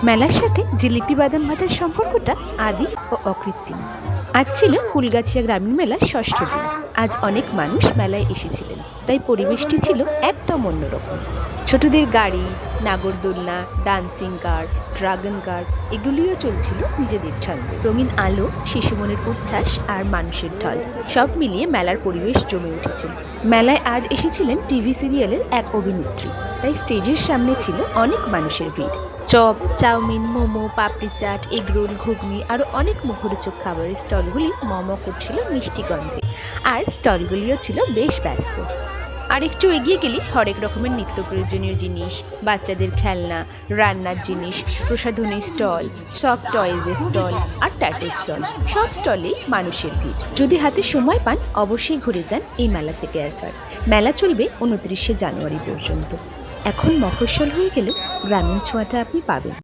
মেলার সাথে জিলিপি বাদাম ভাজার সম্পর্কটা আদি ও অকৃত্রিম। আজ ছিল ফুলগাছিয়া গ্রামীণ মেলার ষষ্ঠ দিন। আজ অনেক মানুষ মেলায় এসেছিলেন, তাই পরিবেশটি ছিল একদম অন্যরকম। ছোটদের গাড়ি, নাগরদোলনা, ডান্সিং কার, ড্রাগন কার এগুলিও চলছিল নিজেদের ছন্দে। রঙিন আলো, শিশু মনের উচ্ছ্বাস আর মানুষের ঢল সব মিলিয়ে মেলার পরিবেশ জমে উঠেছিল। মেলায় আজ এসেছিলেন টিভি সিরিয়ালের এক অভিনেত্রী, তাই স্টেজের সামনে ছিল অনেক মানুষের ভিড়। চপ, চাউমিন, মোমো, পাপড়ি চাট, এগরোল, ঘুগনি আরো অনেক মুখরোচক খাবারের স্টলগুলি মম করছিল মিষ্টি গন্ধে। আর স্টলগুলিও ছিল বেশ ব্যস্ত। আর একটু এগিয়ে গেলেই হরেক রকমের নিত্য প্রয়োজনীয় জিনিস, বাচ্চাদের খেলনা, রান্নার জিনিস, প্রসাধনের স্টল, সফট টয়েজের স্টল আর ট্যাটু স্টল, সব স্টলেই মানুষের ভিড়। যদি হাতে সময় পান অবশ্যই ঘুরে যান এই মেলা থেকে একবার। মেলা চলবে 29শে জানুয়ারি পর্যন্ত। এখন মফস্বল হয়ে গেলেও গ্রামীণ ছোঁয়াটা আপনি পাবেন।